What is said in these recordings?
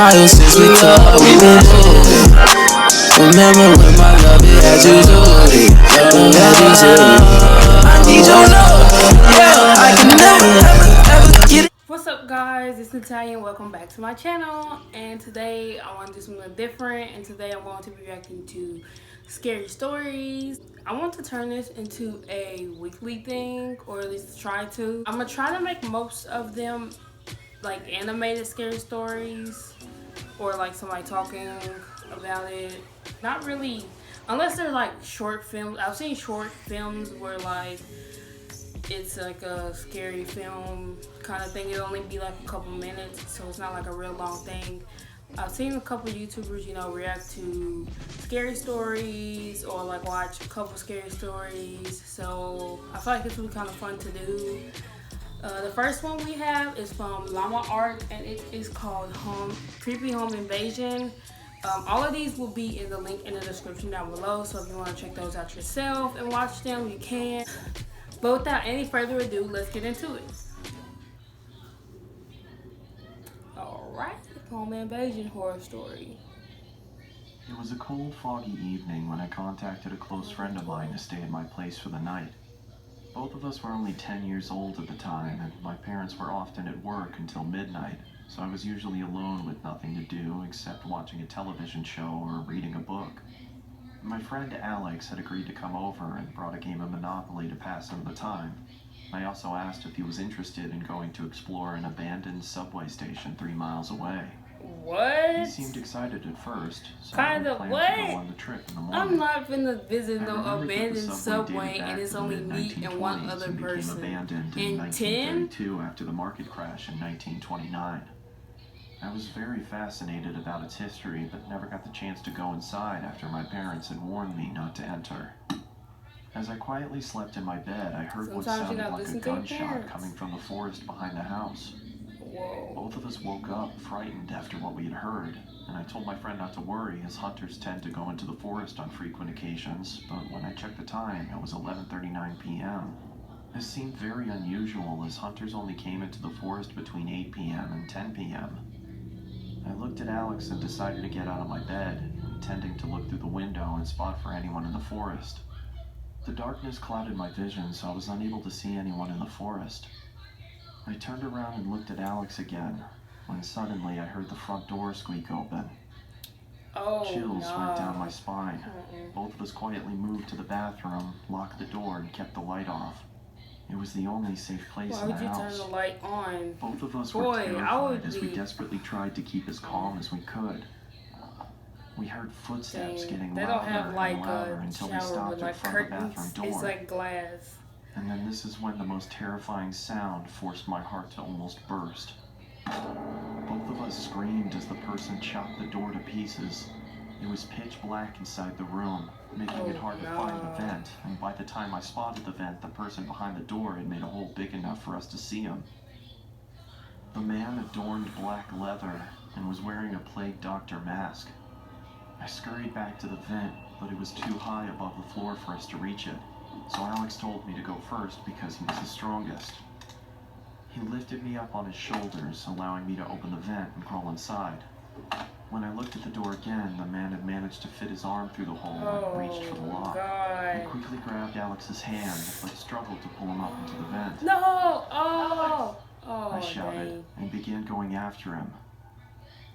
miles since we talked, we been moving. Remember when my love it had you zooted, I need your love, yeah, I can never get it. What's up, guys? It's Natalia. Welcome back to my channel. And today I want to do something different. And today I'm going to be reacting to scary stories. I want to turn this into a weekly thing, or at least try to. I'm gonna try to make most of them like animated scary stories, or like somebody talking about it. Not really, unless they're like short films. I've seen short films where like it's like a scary film kind of thing. It'll only be like a couple minutes, so it's not like a real long thing. I've seen a couple YouTubers, react to scary stories or like watch a couple scary stories. So I feel like this would be kind of fun to do. The first one we have is from Llama Art, and it is called Creepy Home Invasion. All of these will be in the link in the description down below, so if you want to check those out yourself and watch them, you can. But without any further ado, let's get into it. Alright, Home Invasion horror story. It was a cold, foggy evening when I contacted a close friend of mine to stay at my place for the night. Both of us were only 10 years old at the time, and my parents were often at work until midnight, so I was usually alone with nothing to do except watching a television show or reading a book. My friend Alex had agreed to come over and brought a game of Monopoly to pass him the time. I also asked if he was interested in going to explore an abandoned subway station 3 miles away. What? He seemed excited at first, so kind I of planned what? to go on the trip in the morning. I'm not finna visit no abandoned subway and it's only me and one other person. Abandoned in 1932 after the market crash in 1929. I was very fascinated about its history, but never got the chance to go inside after my parents had warned me not to enter. As I quietly slept in my bed, I heard what sounded like a gunshot coming from the forest behind the house. Whoa. Both of us woke up, frightened after what we had heard, and I told my friend not to worry, as hunters tend to go into the forest on frequent occasions, but when I checked the time, it was 11:39 p.m. This seemed very unusual, as hunters only came into the forest between 8 p.m. and 10 p.m. I looked at Alex and decided to get out of my bed, intending to look through the window and spot for anyone in the forest. The darkness clouded my vision, so I was unable to see anyone in the forest. I turned around and looked at Alex again, when suddenly I heard the front door squeak open. Oh, Chills no. went down my spine. Both of us quietly moved to the bathroom, locked the door, and kept the light off. It was the only safe place in the house. Why would you turn the light on? Both of us were terrified as we desperately tried to keep as calm as we could. We heard footsteps getting louder and louder until we stopped in front of the bathroom door. It's like glass. And then this is when the most terrifying sound forced my heart to almost burst. Both of us screamed as the person chopped the door to pieces. It was pitch black inside the room, making it hard to find the vent, and by the time I spotted the vent, the person behind the door had made a hole big enough for us to see him. The man adorned black leather and was wearing a plague doctor mask. I scurried back to the vent, but it was too high above the floor for us to reach it, so Alex told me to go first because he was the strongest. He lifted me up on his shoulders, allowing me to open the vent and crawl inside. When I looked at the door again, the man had managed to fit his arm through the hole and reached for the lock. I quickly grabbed Alex's hand, but struggled to pull him up into the vent. No! Oh! I shouted and began going after him.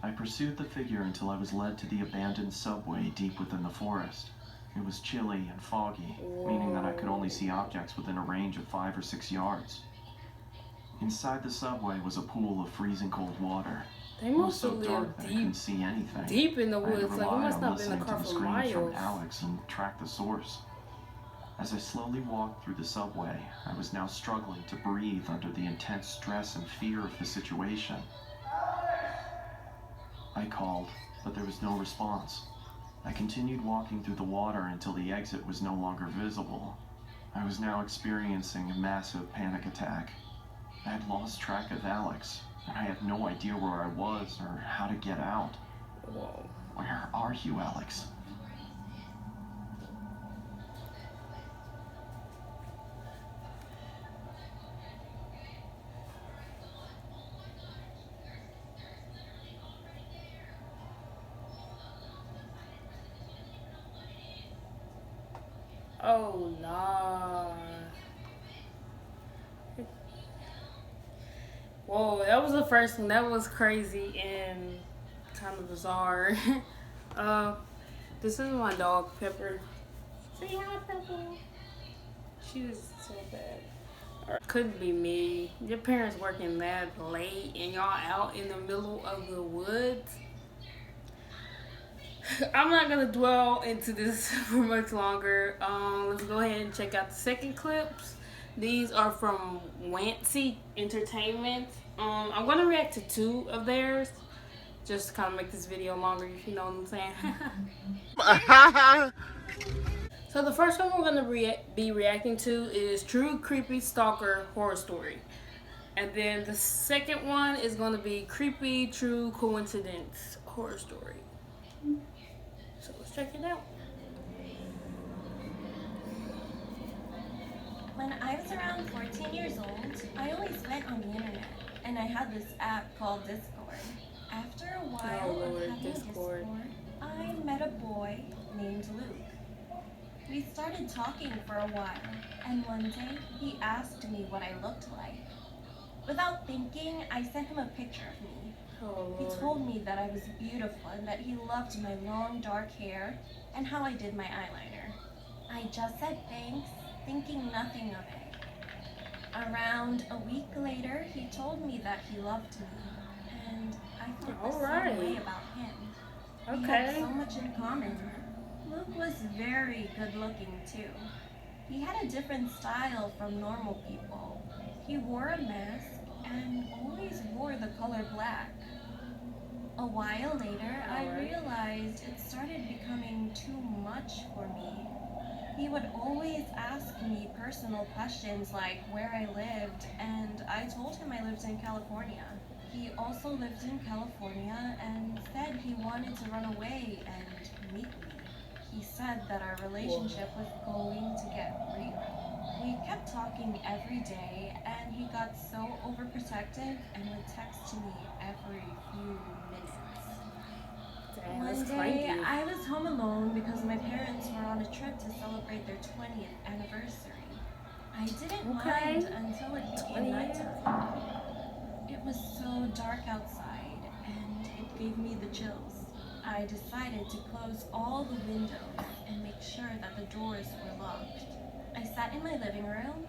I pursued the figure until I was led to the abandoned subway deep within the forest. It was chilly and foggy, meaning that I could only see objects within a range of 5 or 6 yards. Inside the subway was a pool of freezing cold water. They must have lived I couldn't see anything. Deep in the woods, like it must not have been a car for miles. From Alex and track the source. As I slowly walked through the subway, I was now struggling to breathe under the intense stress and fear of the situation. I called, but there was no response. I continued walking through the water until the exit was no longer visible. I was now experiencing a massive panic attack. I had lost track of Alex, and I had no idea where I was or how to get out. Whoa. Where are you, Alex? Oh, no. Whoa, that was the first one. That was crazy and kind of bizarre. uh, this is my dog, Pepper. Say hi, Pepper. She was so bad. Couldn't be me. Your parents working that late and y'all out in the middle of the woods. I'm not gonna dwell into this for much longer. Let's go ahead and check out the second clips. These are from Wancy Entertainment. I'm gonna react to 2 of theirs, just to kind of make this video longer, if you know what I'm saying. So the first one we're gonna be reacting to is True Creepy Stalker Horror Story, and then the second one is gonna be Creepy True Coincidence Horror Story. So let's check it out. When I was around 14 years old, I always went on the internet, and I had this app called Discord. After a while of having Discord, I met a boy named Luke. We started talking for a while, and one day he asked me what I looked like. Without thinking, I sent him a picture of me. He told me that I was beautiful and that he loved my long dark hair and how I did my eyeliner. I just said thanks, thinking nothing of it. Around a week later, he told me that he loved me, and I felt the same way about him. We had so much in common. Luke was very good looking too. He had a different style from normal people. He wore a mask and always wore the color black. A while later, I realized it started becoming too much for me. He would always ask me personal questions like where I lived, and I told him I lived in California. He also lived in California and said he wanted to run away and meet me. He said that our relationship was going to get real. We kept talking every day, and he got so overprotective and would text me every few minutes. One day, I was home alone because my parents were on a trip to celebrate their 20th anniversary. I didn't mind until it became nighttime. It was so dark outside, and it gave me the chills. I decided to close all the windows and make sure that the doors were locked. I sat in my living room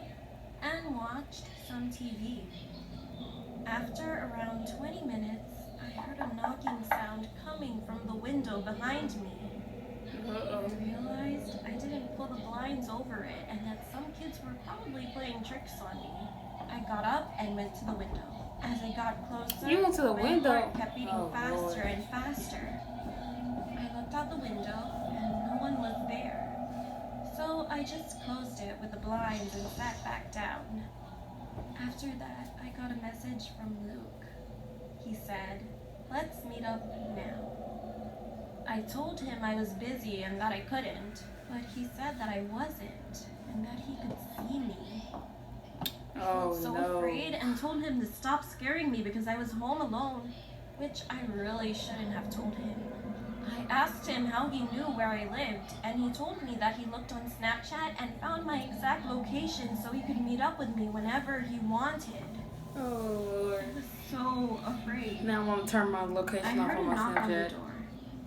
and watched some TV. After around 20 minutes, I heard a knocking sound coming from the window behind me. I realized I didn't pull the blinds over it and that some kids were probably playing tricks on me. I got up and went to the window. As I got closer, my heart kept beating faster and faster. I looked out the window and no one was there. So I just closed it with the blinds and sat back down. After that, I got a message from Luke. He said, "Let's meet up now." I told him I was busy and that I couldn't, but he said that I wasn't and that he could see me. I felt so afraid and told him to stop scaring me because I was home alone, which I really shouldn't have told him. I asked him how he knew where I lived, and he told me that he looked on Snapchat and found my exact location so he could meet up with me whenever he wanted. Oh, Lord. I was so afraid. Now I want to turn my location off on my Snapchat. I heard a knock on the door,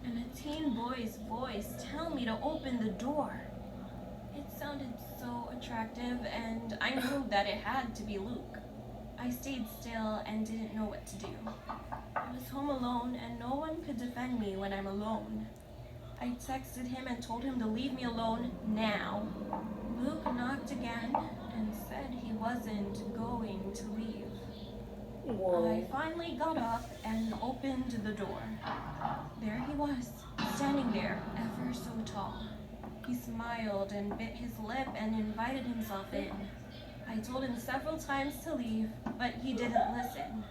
and a teen boy's voice tell me to open the door. It sounded so attractive, and I knew that it had to be Luke. I stayed still and didn't know what to do. I was home alone, and no one could defend me when I'm alone. I texted him and told him to leave me alone now. Luke knocked again and said he wasn't going to leave. I finally got up and opened the door. There he was, standing there, ever so tall. He smiled and bit his lip and invited himself in. I told him several times to leave, but he didn't listen.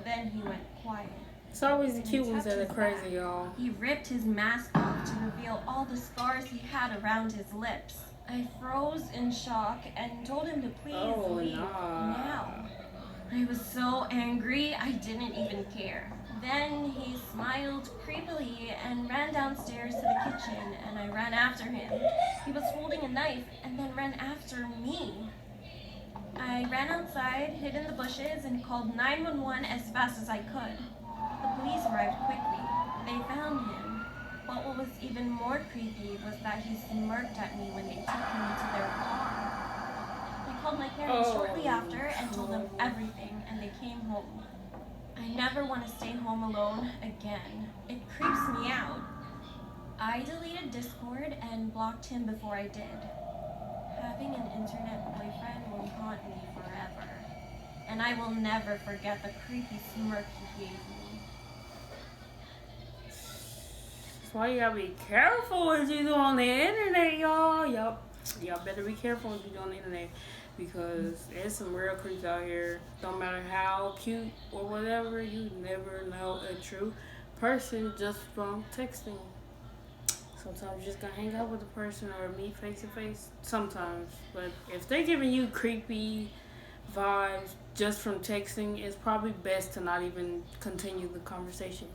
Then he went quiet. It's always the cute ones that are crazy, y'all. He ripped his mask off to reveal all the scars he had around his lips. I froze in shock and told him to please leave now. I was so angry, I didn't even care. Then he smiled creepily and ran downstairs to the kitchen, and I ran after him. He was holding a knife and then ran after me. I ran outside, hid in the bushes, and called 911 as fast as I could. The police arrived quickly. They found him. But what was even more creepy was that he smirked at me when they took him to their car. I called my parents shortly after and told them everything, and they came home. I never want to stay home alone again. It creeps me out. I deleted Discord and blocked him before I did. Having an internet boyfriend will haunt me forever. And I will never forget the creepy smirk he gave me. That's why you gotta be careful what you do on the internet, y'all. Y'all better be careful what you do on the internet, because there's some real creeps out here. Don't matter how cute or whatever, you never know a true person just from texting. Sometimes you just gotta hang out with a person or meet face to face. Sometimes, but if they're giving you creepy vibes just from texting, it's probably best to not even continue the conversation.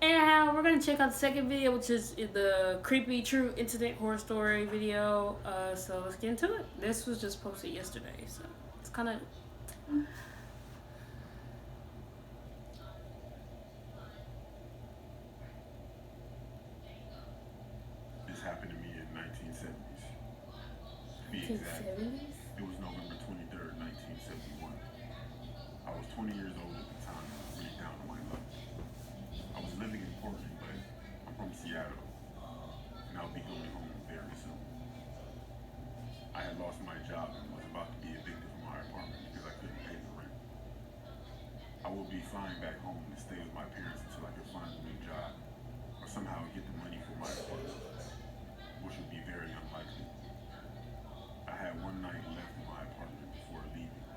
Anyhow, we're gonna check out the second video, which is the creepy true incident horror story video. So let's get into it. This was just posted yesterday, so it's kind of. This happened to me in 1970s. To be exact, it was November 23rd, 1971. I was 20 years old at the time and I was really down on my luck. I was living in Portland, but I'm from Seattle, and I'll be going home very soon. I had lost my job and was about to be evicted from my apartment because I couldn't pay the rent. I would be flying back home to stay with my parents until I could find a new job or somehow get the money for my apartment, which would be very unlikely. I had one night left in my apartment before leaving.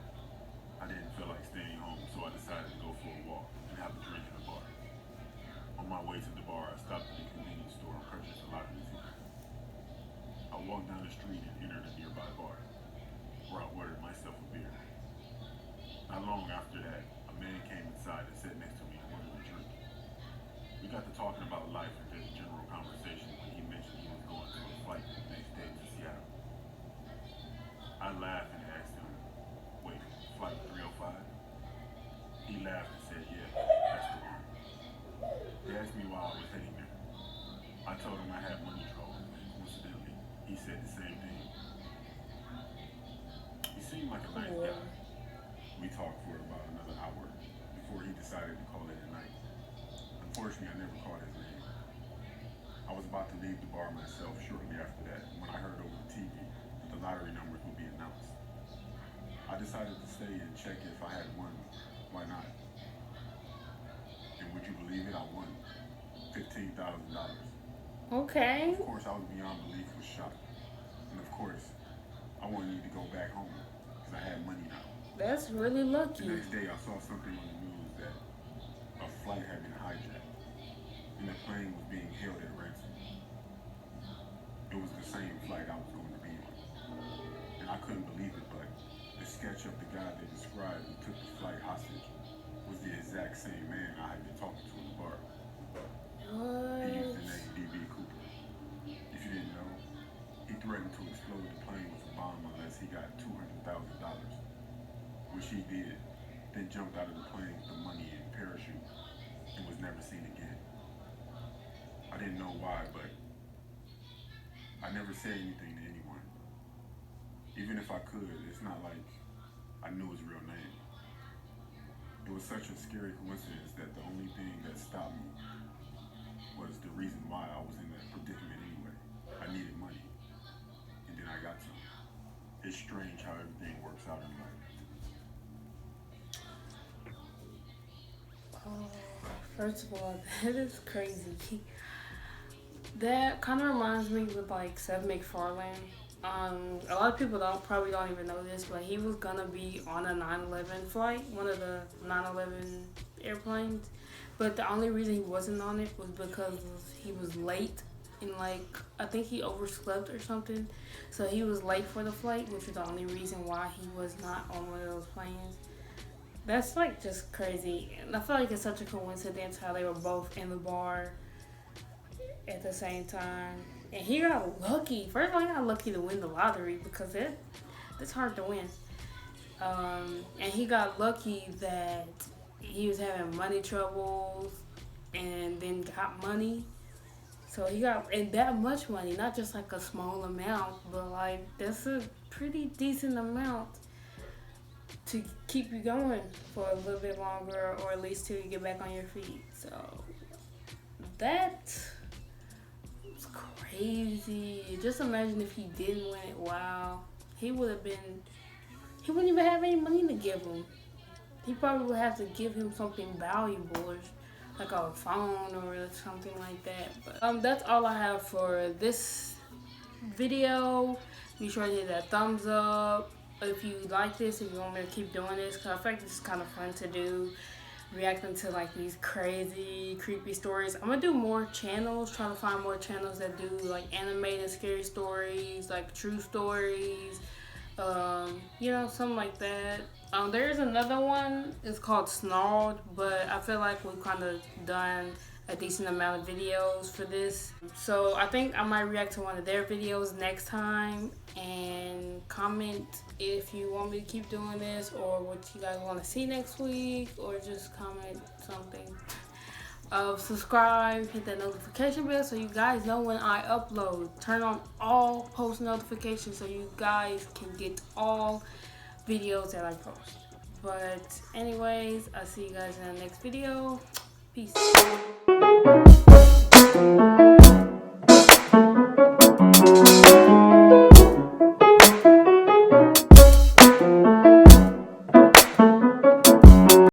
I didn't feel like staying home, so I decided to go for a walk and have a drink in a bar. On my way to the bar, I stopped at a convenience store and purchased a lot of music. I walked down the street and entered a nearby bar, where I ordered myself a beer. Not long after that, a man came inside and sat next to me and ordered a drink. We got to talking about life and just general conversation when he mentioned he was going to a flight the next day to Seattle. I laughed and asked him, "Wait, flight 305? He laughed and said, "Yeah, that's the one." He asked me why I was heading there. I told him I had money trouble, and coincidentally, he said the same thing. He seemed like a nice guy. We talked for about another hour before he decided to call it a night. Unfortunately, I never caught his name. I was about to leave the bar myself shortly after that when I heard over the TV that the lottery numbers would be announced. I decided to stay and check if I had won. Why not? And would you believe it? I won $15,000. Okay. Of course, I was beyond belief was shocked. And of course, I wanted to go back home because I had money now. That's really The lucky. next day, I saw something on the news that a flight had been hijacked and the plane was being held at ransom. It was the same flight I was going to be on. And I couldn't believe it, but the sketch of the guy they described who took the flight hostage was the exact same man I had been talking to in the bar. He used the name D.B. Cooper. If you didn't know, he threatened to explode the plane with a bomb unless he got $200,000. Which he did, then jumped out of the plane with the money and parachute and was never seen again. I didn't know why, but I never said anything to anyone. Even if I could, it's not like I knew his real name. It was such a scary coincidence that the only thing that stopped me was the reason why I was in that predicament anyway. I needed money, and then I got some. It's strange how everything works out in life. First of all, that is crazy. That kind of reminds me with like Seth MacFarlane. A lot of people probably don't even know this, but he was gonna be on a 9/11 flight, one of the 9/11 airplanes. But the only reason he wasn't on it was because he was late, and like I think he overslept or something. So he was late for the flight, which was the only reason why he was not on one of those planes. That's like just crazy. And I feel like it's such a coincidence how they were both in the bar at the same time. And he got lucky. First of all, he got lucky to win the lottery because it's hard to win. And he got lucky that he was having money troubles and then got money. So he got and that much money, not just like a small amount, but like that's a pretty decent amount to keep you going for a little bit longer, or at least till you get back on your feet. So that's crazy. Just imagine if he didn't win it. Wow, he wouldn't even have any money to give him. He probably would have to give him something valuable, or like a phone or something like that. But that's all I have for this video. Be sure to hit that thumbs up if you like this, if you want me to keep doing this, because I feel like this is kind of fun to do, reacting to like these crazy creepy stories. I'm gonna do more channels, trying to find more channels that do like animated scary stories, like true stories, you know, something like that. There's another one, it's called Snarled, but I feel like we've kind of done a decent amount of videos for this. So I think I might react to one of their videos next time, and comment if you want me to keep doing this or what you guys want to see next week, or just comment something. Subscribe, hit that notification bell so you guys know when I upload. Turn on all post notifications so you guys can get all videos that I post. But anyways, I'll see you guys in the next video. Peace.